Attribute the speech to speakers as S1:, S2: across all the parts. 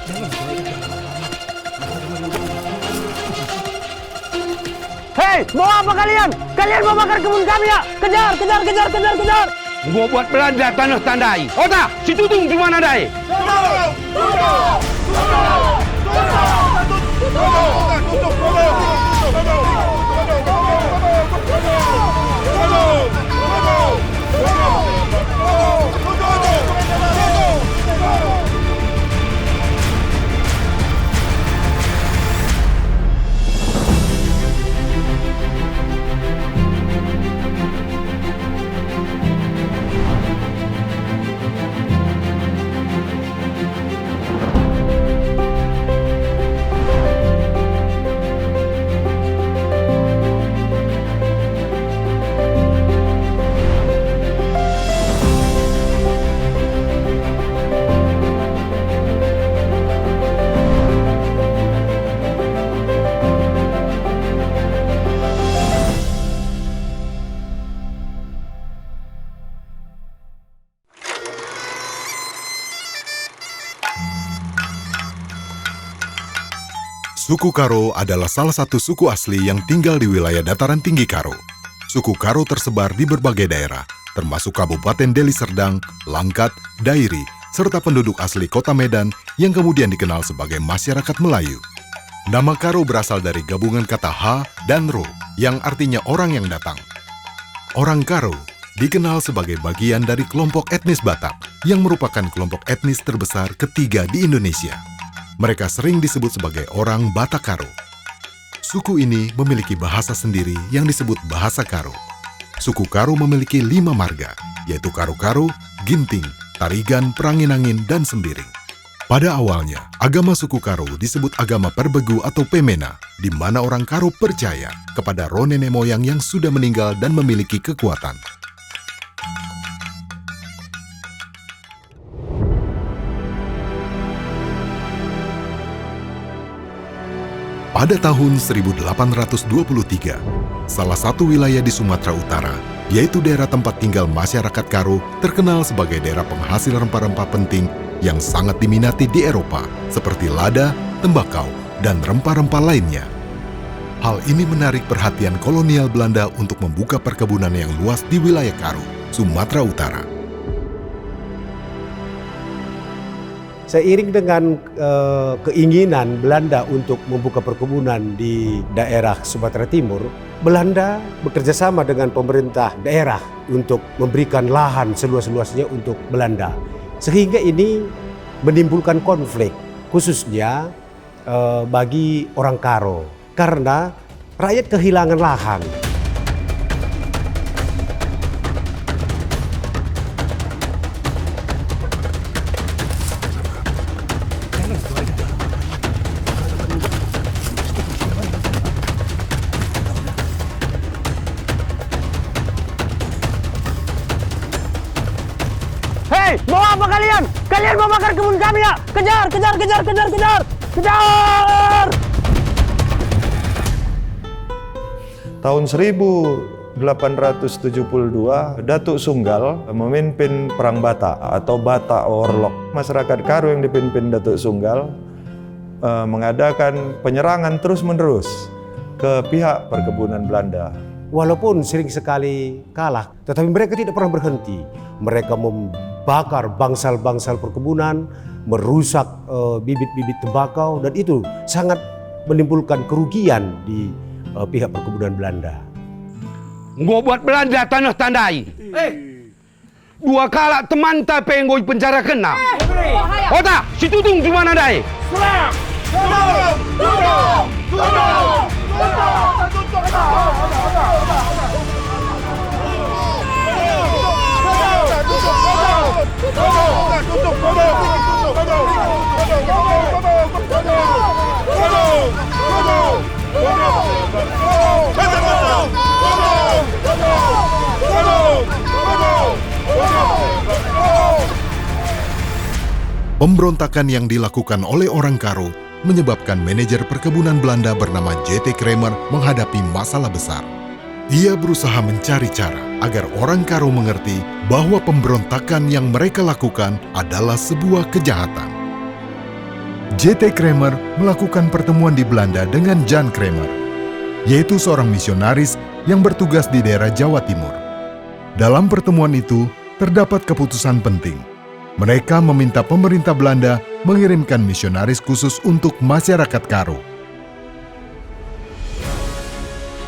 S1: Hei, mau apa kalian? Kalian mau bakar kebun kami ya? Kejar, kejar, kejar, kejar, kejar!
S2: Gua buat Belanda tanah tandai. Ota, si Tutung di mana dai?
S3: Suku Karo adalah salah satu suku asli yang tinggal di wilayah dataran tinggi Karo. Suku Karo tersebar di berbagai daerah, termasuk Kabupaten Deli Serdang, Langkat, Dairi, serta penduduk asli kota Medan yang kemudian dikenal sebagai masyarakat Melayu. Nama Karo berasal dari gabungan kata ha dan ro, yang artinya orang yang datang. Orang Karo dikenal sebagai bagian dari kelompok etnis Batak, yang merupakan kelompok etnis terbesar ketiga di Indonesia. Mereka sering disebut sebagai orang Batak Karo. Suku ini memiliki bahasa sendiri yang disebut bahasa Karo. Suku Karo memiliki 5 marga, yaitu Karo-Karo, Ginting, Tarigan, Peranginangin, dan Sembiring. Pada awalnya, agama suku Karo disebut agama Perbegu atau Pemena, di mana orang Karo percaya kepada roh nenek moyang yang sudah meninggal dan memiliki kekuatan. Pada tahun 1823, salah satu wilayah di Sumatera Utara, yaitu daerah tempat tinggal masyarakat Karo, terkenal sebagai daerah penghasil rempah-rempah penting yang sangat diminati di Eropa, seperti lada, tembakau, dan rempah-rempah lainnya. Hal ini menarik perhatian kolonial Belanda untuk membuka perkebunan yang luas di wilayah Karo, Sumatera Utara.
S4: Seiring dengan keinginan Belanda untuk membuka perkebunan di daerah Sumatera Timur, Belanda bekerja sama dengan pemerintah daerah untuk memberikan lahan seluas-luasnya untuk Belanda. Sehingga ini menimbulkan konflik, khususnya bagi orang Karo, karena rakyat kehilangan lahan.
S1: Hei, mau apa kalian? Kalian mau bakar kebun kami ya? Kejar, kejar, kejar, kejar, kejar! Kejar!
S5: Tahun 1872, Datuk Sunggal memimpin Perang Batak atau Batak Orlok. Masyarakat Karo yang dipimpin Datuk Sunggal mengadakan penyerangan terus-menerus ke pihak perkebunan Belanda.
S4: Walaupun sering sekali kalah, tetapi mereka tidak pernah berhenti. Mereka membakar bangsal-bangsal perkebunan, merusak bibit-bibit tembakau, dan itu sangat menimbulkan kerugian di pihak perkebunan Belanda.
S2: Gua buat Belanda tanah tandai. Dua kala teman tapi yang gua penjara kena. Ota, si Tutung di mana dai?
S1: Serang! Tutung! Tutung! Tutung!
S3: Pemberontakan yang dilakukan oleh orang Karo menyebabkan manajer perkebunan Belanda bernama J.T. Kramer menghadapi masalah besar. Ia berusaha mencari cara agar orang Karo mengerti bahwa pemberontakan yang mereka lakukan adalah sebuah kejahatan. J.T. Kramer melakukan pertemuan di Belanda dengan Jan Kramer, yaitu seorang misionaris yang bertugas di daerah Jawa Timur. Dalam pertemuan itu, terdapat keputusan penting. Mereka meminta pemerintah Belanda mengirimkan misionaris khusus untuk masyarakat Karo.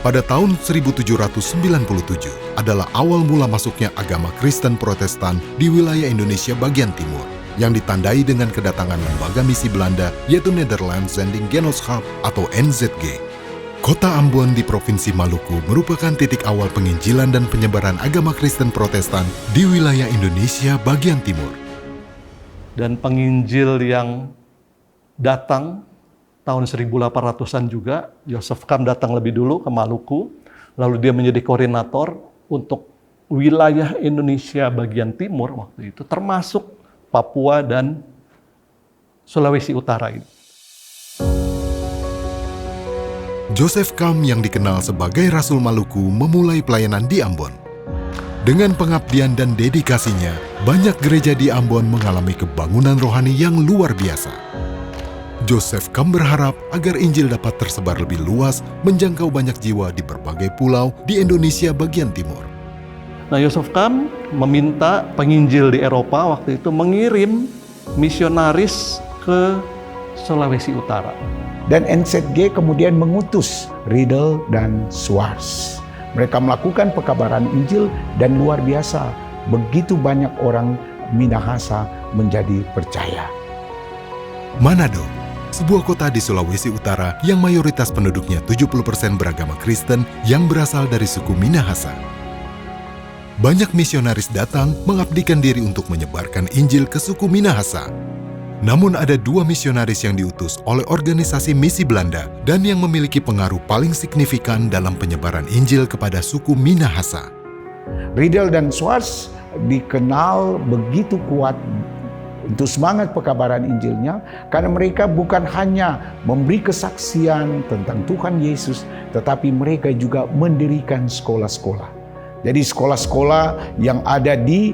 S3: Pada tahun 1797 adalah awal mula masuknya agama Kristen Protestan di wilayah Indonesia bagian timur, yang ditandai dengan kedatangan lembaga misi Belanda yaitu Nederlands Zendingsgenootschap atau NZG. Kota Ambon di Provinsi Maluku merupakan titik awal penginjilan dan penyebaran agama Kristen Protestan di wilayah Indonesia bagian timur.
S6: Dan penginjil yang datang tahun 1800-an juga, Joseph Kam datang lebih dulu ke Maluku, lalu dia menjadi koordinator untuk wilayah Indonesia bagian timur waktu itu, termasuk Papua dan Sulawesi Utara ini.
S3: Joseph Kam yang dikenal sebagai Rasul Maluku memulai pelayanan di Ambon. Dengan pengabdian dan dedikasinya, banyak gereja di Ambon mengalami kebangunan rohani yang luar biasa. Joseph Kam berharap agar Injil dapat tersebar lebih luas, menjangkau banyak jiwa di berbagai pulau di Indonesia bagian timur.
S6: Nah, Joseph Kam meminta penginjil di Eropa waktu itu mengirim misionaris ke Sulawesi Utara.
S7: Dan NZG kemudian mengutus Riedel dan Schwarz. Mereka melakukan pekabaran Injil dan luar biasa, begitu banyak orang Minahasa menjadi percaya.
S3: Manado, sebuah kota di Sulawesi Utara yang mayoritas penduduknya 70% beragama Kristen yang berasal dari suku Minahasa. Banyak misionaris datang mengabdikan diri untuk menyebarkan Injil ke suku Minahasa. Namun ada 2 misionaris yang diutus oleh organisasi misi Belanda dan yang memiliki pengaruh paling signifikan dalam penyebaran Injil kepada suku Minahasa.
S7: Riedel dan Schwarz dikenal begitu kuat untuk semangat pekabaran Injilnya, karena mereka bukan hanya memberi kesaksian tentang Tuhan Yesus, tetapi mereka juga mendirikan sekolah-sekolah. Jadi sekolah-sekolah yang ada di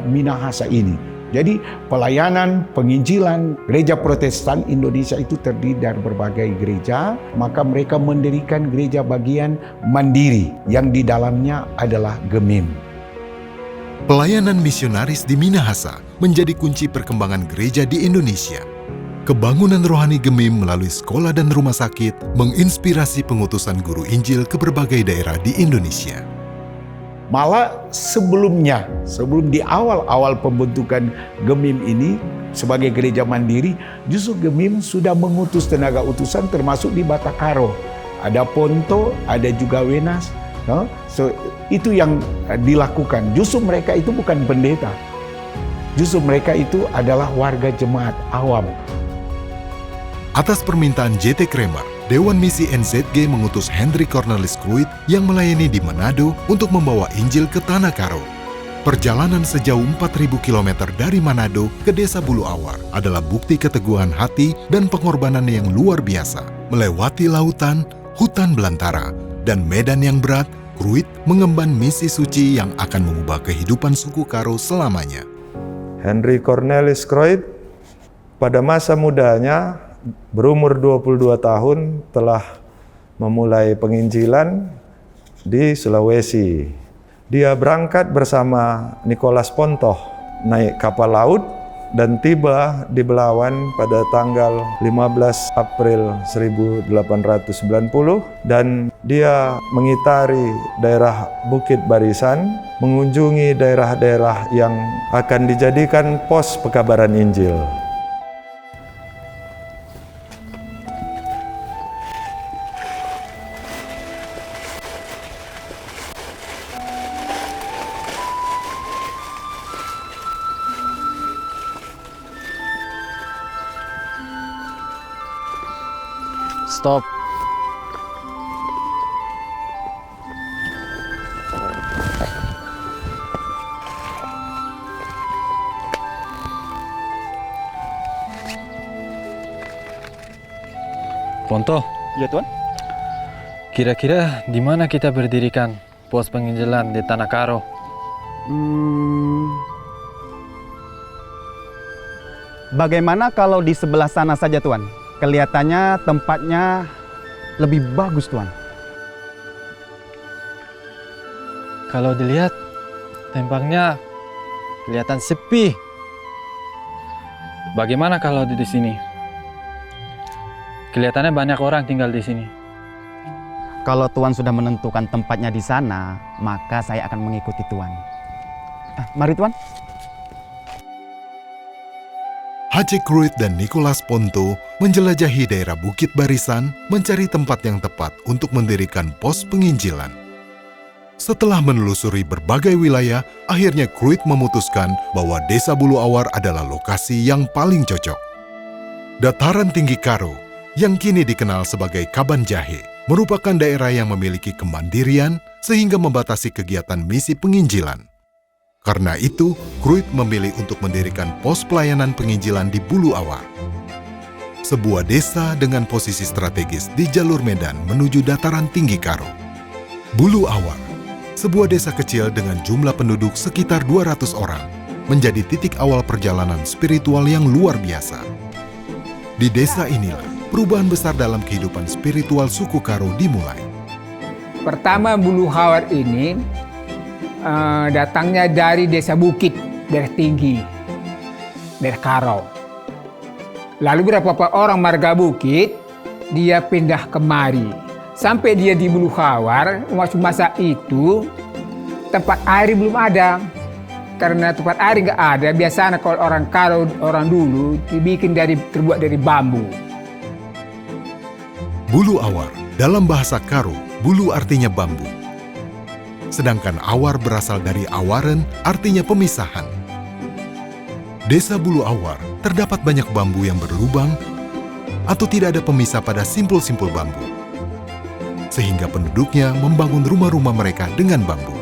S7: Minahasa ini. Jadi pelayanan penginjilan gereja Protestan Indonesia itu terdiri dari berbagai gereja, maka mereka mendirikan gereja bagian mandiri yang di dalamnya adalah Gemim.
S3: Pelayanan misionaris di Minahasa menjadi kunci perkembangan gereja di Indonesia. Kebangunan rohani Gemim melalui sekolah dan rumah sakit menginspirasi pengutusan guru Injil ke berbagai daerah di Indonesia.
S7: Malah sebelum di awal-awal pembentukan Gemim ini sebagai gereja mandiri, justru Gemim sudah mengutus tenaga utusan termasuk di Batakaro. Ada Ponto, ada juga Wenas. So, itu yang dilakukan. Justru mereka itu bukan pendeta. Justru mereka itu adalah warga jemaat awam.
S3: Atas permintaan J.T. Kramer, Dewan Misi NZG mengutus Hendrik Cornelis Kruit yang melayani di Manado untuk membawa Injil ke Tanah Karo. Perjalanan sejauh 4.000 km dari Manado ke Desa Bulu Awar adalah bukti keteguhan hati dan pengorbanan yang luar biasa. Melewati lautan, hutan belantara, dan medan yang berat, Kruit mengemban misi suci yang akan mengubah kehidupan suku Karo selamanya.
S5: Hendrik Cornelis Kruit pada masa mudanya berumur 22 tahun telah memulai penginjilan di Sulawesi. Dia berangkat bersama Nicholas Pontoh naik kapal laut dan tiba di Belawan pada tanggal 15 April 1890 dan dia mengitari daerah Bukit Barisan, mengunjungi daerah-daerah yang akan dijadikan pos pekabaran Injil.
S1: Stop.
S8: Ponto,
S1: Ya Tuan.
S8: kira-kira di mana kita berdirikan pos penginjilan di Tanah Karo?
S9: Bagaimana kalau di sebelah sana saja, Tuan? Kelihatannya tempatnya lebih bagus, Tuan.
S8: Kalau dilihat, tempatnya kelihatan sepi. Bagaimana kalau di sini? Kelihatannya banyak orang tinggal di sini.
S9: Kalau Tuan sudah menentukan tempatnya di sana, maka saya akan mengikuti Tuan. Mari, Tuan.
S3: Haji Kruit dan Nicholas Ponto menjelajahi daerah Bukit Barisan mencari tempat yang tepat untuk mendirikan pos penginjilan. Setelah menelusuri berbagai wilayah, akhirnya Kruit memutuskan bahwa Desa Bulu Awar adalah lokasi yang paling cocok. Dataran tinggi Karo, yang kini dikenal sebagai Kaban Jahe, merupakan daerah yang memiliki kemandirian sehingga membatasi kegiatan misi penginjilan. Karena itu, Kruit memilih untuk mendirikan pos pelayanan penginjilan di Bulu Awar. Sebuah desa dengan posisi strategis di jalur medan menuju dataran tinggi Karo. Bulu Awar, sebuah desa kecil dengan jumlah penduduk sekitar 200 orang, menjadi titik awal perjalanan spiritual yang luar biasa. Di desa inilah, perubahan besar dalam kehidupan spiritual suku Karo dimulai.
S10: Pertama, Bulu Awar ini datangnya dari desa Bukit, daerah tinggi, daerah Karo. Lalu beberapa orang marga Bukit, dia pindah kemari. Sampai dia di Bulu Awar, waktu masa itu tempat air belum ada. Karena tempat air nggak ada, biasanya kalau orang Karo, orang dulu terbuat dari bambu.
S3: Bulu Awar, dalam bahasa Karo, bulu artinya bambu. Sedangkan awar berasal dari awaren, artinya pemisahan. Desa Bulu Awar terdapat banyak bambu yang berlubang atau tidak ada pemisah pada simpul-simpul bambu. Sehingga penduduknya membangun rumah-rumah mereka dengan bambu.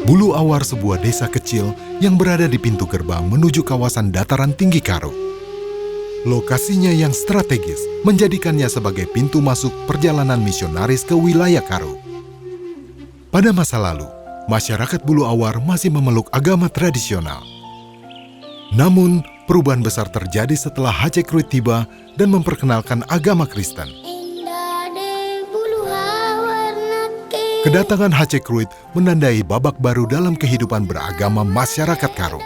S3: Bulu Awar sebuah desa kecil yang berada di pintu gerbang menuju kawasan dataran tinggi Karo. Lokasinya yang strategis menjadikannya sebagai pintu masuk perjalanan misionaris ke wilayah Karo. Pada masa lalu, masyarakat Bulu Awar masih memeluk agama tradisional. Namun, perubahan besar terjadi setelah Haji Kruit tiba dan memperkenalkan agama Kristen. Kedatangan Haji Kruit menandai babak baru dalam kehidupan beragama masyarakat Karo.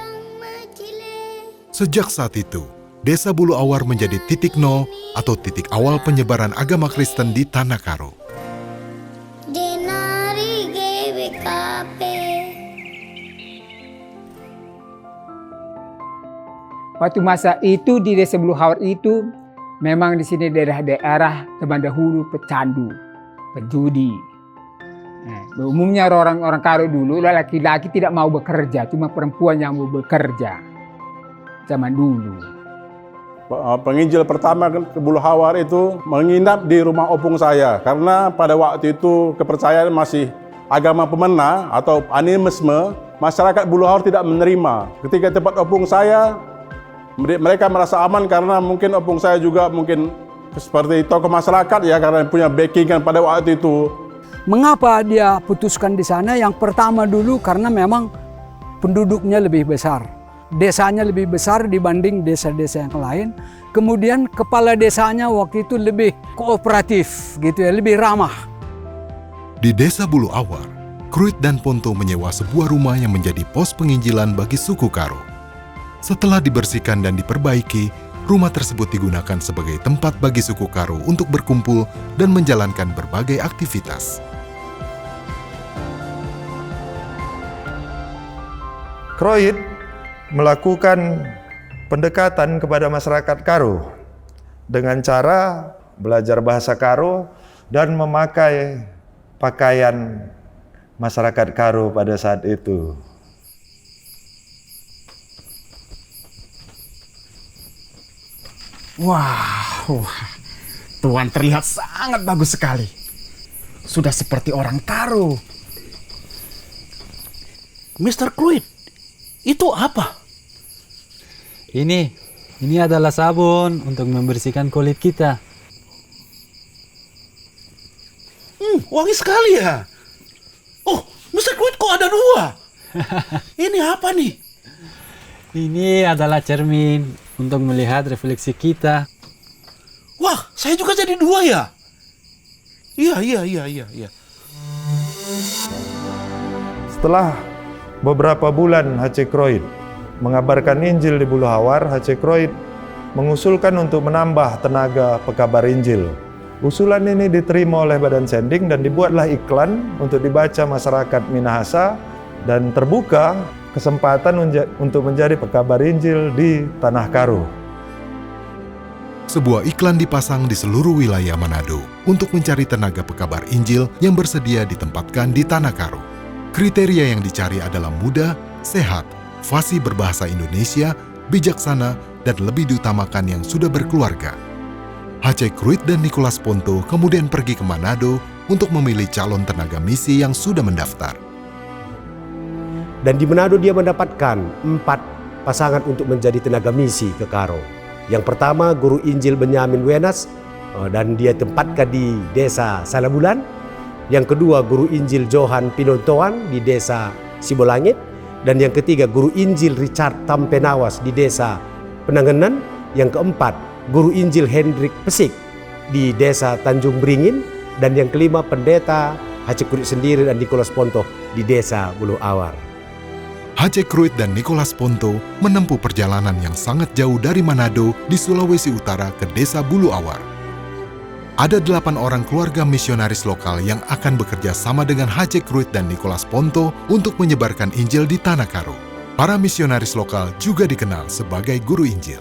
S3: Sejak saat itu, Desa Bulu Awar menjadi titik nol atau titik awal penyebaran agama Kristen di Tanah Karo.
S10: Waktu masa itu di Desa Bulu Awar itu memang di sini daerah-daerah zaman dahulu pecandu, penjudi. Umumnya orang-orang Karo dulu laki-laki tidak mau bekerja, cuma perempuan yang mau bekerja zaman dulu.
S11: Penginjil pertama ke Bulu Awar itu menginap di rumah opung saya karena pada waktu itu kepercayaan masih agama pemena atau animisme, masyarakat Bulu Awar tidak menerima. Ketika tempat opung saya, mereka merasa aman karena mungkin opung saya juga mungkin seperti tokoh masyarakat ya karena punya backingan pada waktu itu.
S12: Mengapa dia putuskan di sana? Yang pertama dulu karena memang penduduknya lebih besar. Desanya lebih besar dibanding desa-desa yang lain. Kemudian kepala desanya waktu itu lebih kooperatif gitu ya, lebih ramah.
S3: Di Desa Bulu Awar, Kruit dan Ponto menyewa sebuah rumah yang menjadi pos penginjilan bagi suku Karo. Setelah dibersihkan dan diperbaiki, rumah tersebut digunakan sebagai tempat bagi suku Karo untuk berkumpul dan menjalankan berbagai aktivitas.
S5: Kruit melakukan pendekatan kepada masyarakat Karo dengan cara belajar bahasa Karo dan memakai pakaian masyarakat Karo pada saat itu.
S9: Wow, Tuan terlihat sangat bagus sekali. Sudah seperti orang Karo.
S1: Mr. Kruit, itu apa?
S8: Ini adalah sabun untuk membersihkan kulit kita.
S1: Wangi sekali ya.
S13: Kok ada 2? Ini apa nih?
S8: Ini adalah cermin untuk melihat refleksi kita.
S13: Wah, saya juga jadi 2 ya? Iya.
S5: Setelah beberapa bulan H.C. Kroit mengabarkan Injil di Bulu Hawar, H.C. Kroit mengusulkan untuk menambah tenaga pekabar Injil. Usulan ini diterima oleh Badan Sending dan dibuatlah iklan untuk dibaca masyarakat Minahasa dan terbuka kesempatan untuk menjadi pekabar Injil di Tanah Karo.
S3: Sebuah iklan dipasang di seluruh wilayah Manado untuk mencari tenaga pekabar Injil yang bersedia ditempatkan di Tanah Karo. Kriteria yang dicari adalah muda, sehat, fasih berbahasa Indonesia, bijaksana, dan lebih diutamakan yang sudah berkeluarga. H.C. Kroit dan Nicholas Ponto kemudian pergi ke Manado untuk memilih calon tenaga misi yang sudah mendaftar.
S4: Dan di Manado dia mendapatkan 4 pasangan untuk menjadi tenaga misi ke Karo. Yang pertama Guru Injil Benyamin Wenas dan dia tempatkan di desa Salabulan. Yang kedua Guru Injil Johan Pinontoan di desa Sibolangit. Dan yang ketiga Guru Injil Richard Tampenawas di desa Penanganan. Yang keempat Guru Injil Hendrik Pesik di desa Tanjung Beringin. Dan yang kelima Pendeta H.C. Kroit sendiri dan Nicholas Ponto di desa Bulu Awar.
S3: H.C. Kroit dan Nicholas Ponto menempuh perjalanan yang sangat jauh dari Manado di Sulawesi Utara ke desa Bulu Awar. Ada 8 orang keluarga misionaris lokal yang akan bekerja sama dengan H.C. Kroit dan Nicholas Ponto untuk menyebarkan Injil di Tanah Karo. Para misionaris lokal juga dikenal sebagai guru Injil.